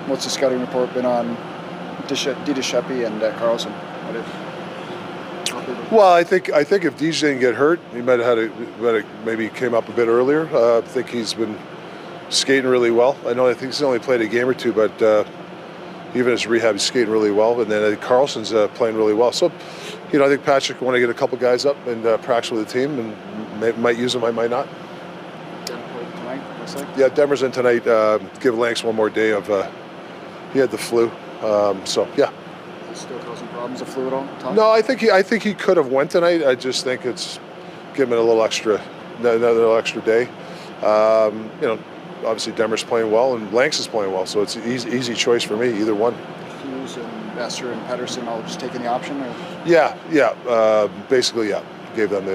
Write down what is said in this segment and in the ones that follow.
What's the scouting report been on Sheppy and Carlson? Well, I think if DJ didn't get hurt, he might have maybe came up a bit earlier. I think he's been skating really well. I think he's only played a game or two, but even his rehab, he's skating really well. And then I think Carlson's playing really well. So, I think Patrick want to get a couple guys up and practice with the team, and might use them, I might not. Denver tonight, looks like. Yeah, Denver's in tonight. Give Lanks one more day of. He had the flu, so yeah. Still causing problems, the flu at all? Tom? No, I think he could have went tonight. I just think it's give him another little extra day. Obviously Denver's playing well and Lanks is playing well, so it's an easy choice for me, either one. Hughes and Besser and Pedersen all just taking the option? Or? Yeah. Basically, yeah. Gave them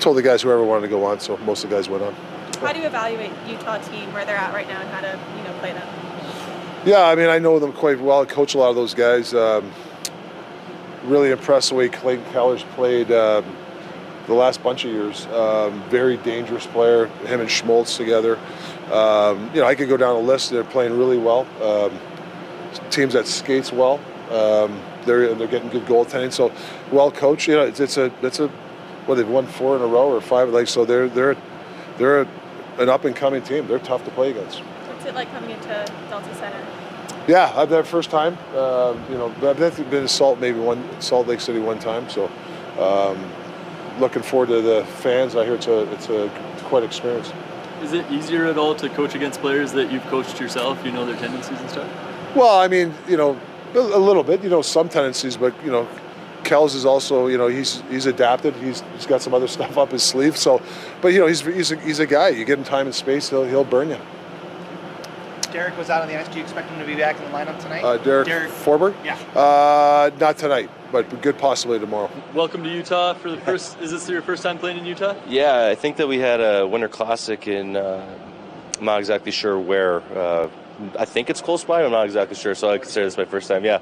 told the guys whoever wanted to go on, so most of the guys went on. How do you evaluate Utah team, where they're at right now, and how to play them? Yeah, I know them quite well. I coach a lot of those guys. Really impressed the way Clayton Keller's played the last bunch of years. Very dangerous player, him and Schmaltz together. I could go down a list. They're playing really well. Teams that skates well. They're getting good goaltending. So well coached. They've won 4 in a row or 5. So they're an up and coming team. They're tough to play against. What's it like coming into Delta Center? Yeah, I've been there first time. I've been to Salt Lake City one time. So looking forward to the fans. I hear it's a quite an experience. Is it easier at all to coach against players that you've coached yourself? You know their tendencies and stuff? Well, a little bit. Some tendencies, but Kells is also, he's adapted. He's got some other stuff up his sleeve. So, but he's a guy. You give him time and space, he'll burn you. Derek was out on the ice. Do you expect him to be back in the lineup tonight? Derek Forberg? Yeah. Not tonight, but good possibility tomorrow. Welcome to Utah for the first. Is this your first time playing in Utah? Yeah, I think that we had a Winter Classic in. I'm not exactly sure where. I think it's close by. I'm not exactly sure, so I consider this my first time. Yeah.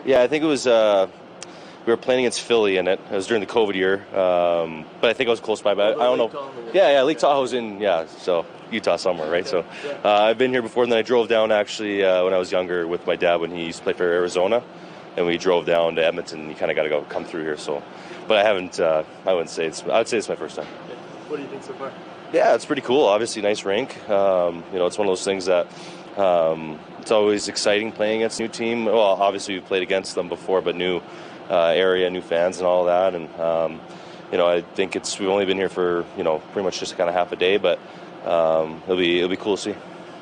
I think it was. We were playing against Philly in it. It was during the COVID year, but I think it was close by. But I don't know. Yeah, Lake Tahoe's in. Yeah, so Utah somewhere, right? So I've been here before, and then I drove down actually when I was younger with my dad when he used to play for Arizona, and we drove down to Edmonton. You kind of got to come through here. So, but I haven't. I would say it's my first time. What do you think so far? Yeah, it's pretty cool. Obviously, nice rink. It's one of those things that it's always exciting playing against a new team. Well, obviously we've played against them before, but new area, new fans, and all that. And I think we've only been here for pretty much just kind of half a day, but it'll be cool to see.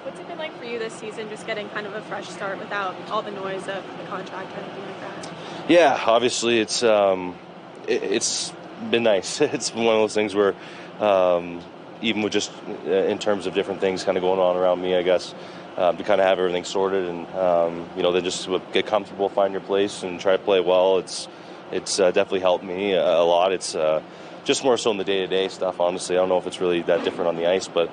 What's it been like for you this season, just getting kind of a fresh start without all the noise of the contract or anything like that? Yeah, obviously it's been nice. It's been one of those things where even with just in terms of different things kind of going on around me, I guess, to kind of have everything sorted and then just get comfortable, find your place, and try to play well. It's definitely helped me a lot. It's just more so in the day-to-day stuff. Honestly, I don't know if it's really that different on the ice, but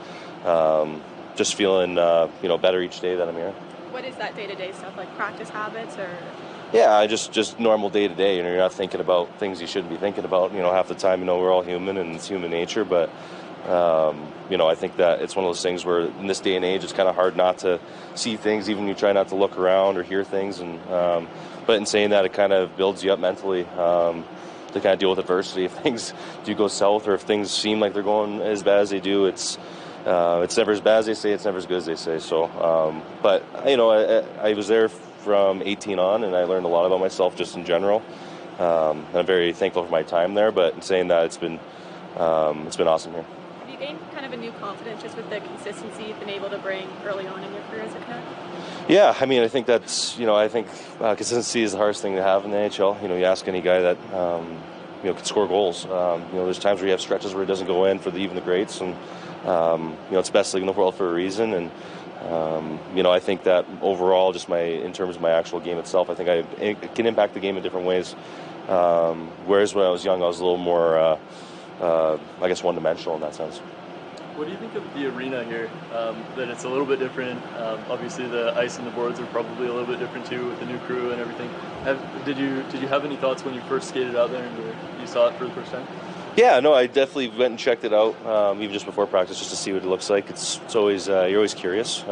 just feeling better each day that I'm here. What is that day-to-day stuff, like practice habits or? Yeah, just normal day-to-day. You're not thinking about things you shouldn't be thinking about. Half the time, we're all human and it's human nature, but. I think that it's one of those things where in this day and age it's kind of hard not to see things, even when you try not to look around or hear things. And but in saying that, it kind of builds you up mentally to kind of deal with adversity. If things do go south or if things seem like they're going as bad as they do, it's never as bad as they say, it's never as good as they say. So, but I was there from 18 on, and I learned a lot about myself just in general. And I'm very thankful for my time there. But in saying that, it's been awesome here. Have you gained kind of a new confidence just with the consistency you've been able to bring early on in your career as a Canuck? Yeah, I think that's, I think consistency is the hardest thing to have in the NHL. You ask any guy that, can score goals. There's times where you have stretches where it doesn't go in for even the greats, and, it's the best league in the world for a reason. And, I think that overall, just in terms of my actual game itself, I think I can impact the game in different ways. Whereas when I was young, I was a little more, I guess, one-dimensional in that sense. What do you think of the arena here? That it's a little bit different. Obviously, the ice and the boards are probably a little bit different too with the new crew and everything. Did you have any thoughts when you first skated out there and you saw it for the first time? Yeah, no, I definitely went and checked it out even just before practice just to see what it looks like. It's always you're always curious.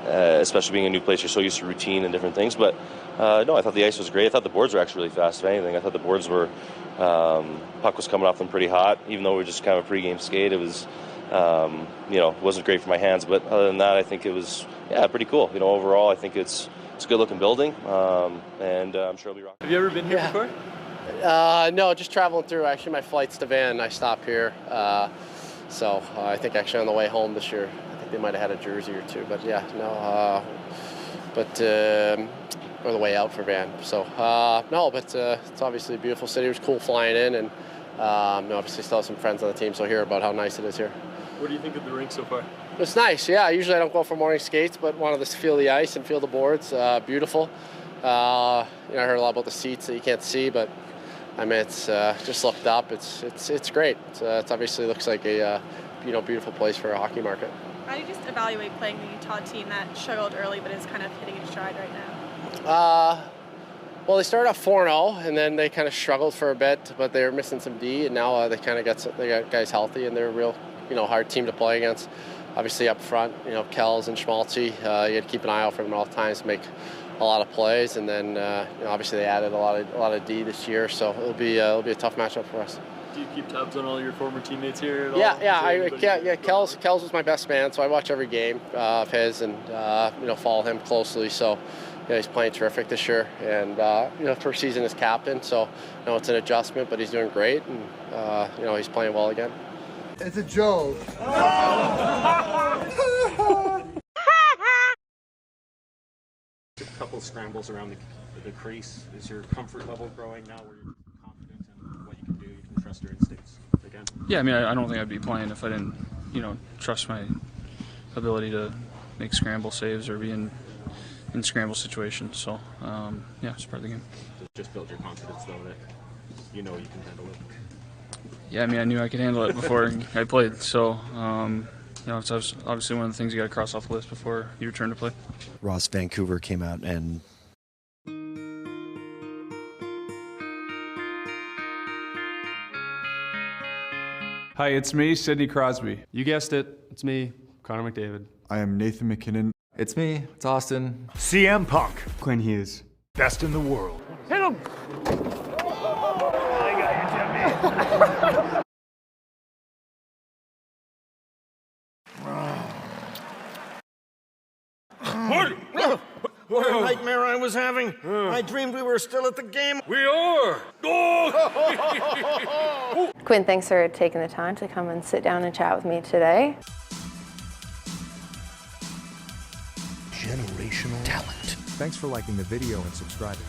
especially being a new place, you're so used to routine and different things. But no, I thought the ice was great. I thought the boards were actually really fast, if anything. I thought the boards were, puck was coming off them pretty hot, even though we were just kind of a pregame skate. It was, it wasn't great for my hands, but other than that, I think it was, pretty cool. Overall, I think it's a good-looking building, and I'm sure it'll be rocking. Have you ever been here before? No, just traveling through. Actually, my flight's to Van. I stopped here. So I think actually on the way home this year, I think they might have had a jersey or two. But yeah, no. Or the way out for Van. So no, but it's obviously a beautiful city. It was cool flying in, and obviously still have some friends on the team, so hear about how nice it is here. What do you think of the rink so far? It's nice, yeah. Usually I don't go for morning skates, but wanted to feel the ice and feel the boards. Beautiful. I heard a lot about the seats that you can't see, but I mean, it's just looked up. It's great. It's obviously looks like a beautiful place for a hockey market. How do you just evaluate playing the Utah team that struggled early but is kind of hitting its stride right now? Well, they started off 4-0, and then they kind of struggled for a bit, but they were missing some D, and now they got guys healthy, and they're a real hard team to play against. Obviously up front, Kells and Schmaltzy, you had to keep an eye out for them at all times to make a lot of plays, and then obviously they added a lot of D this year, so it'll be a tough matchup for us. Do you keep tabs on all your former teammates here at all? Yeah. Kells was my best man, so I watch every game of his and follow him closely. So he's playing terrific this year, and first season as captain, so it's an adjustment, but he's doing great, and he's playing well again. It's a joke. A couple scrambles around the crease. Is your comfort level growing now where you're confident in what you can do? You can trust your instincts again? Yeah, I mean, I don't think I'd be playing if I didn't, trust my ability to make scramble saves or be in scramble situations. So, it's part of the game. Just build your confidence, though, that you can handle it. Yeah, I mean, I knew I could handle it before I played. So, it's obviously one of the things you got to cross off the list before you return to play. Ross Vancouver came out and Hi, it's me, Sidney Crosby. You guessed it, it's me, Connor McDavid. I am Nathan McKinnon. It's me, it's Austin. CM Punk. Quinn Hughes. Best in the world. Hit him! I got you, Jimmy. What a nightmare I was having. I dreamed we were still at the game. We are. Quinn, thanks for taking the time to come and sit down and chat with me today. Generational talent. Thanks for liking the video and subscribing.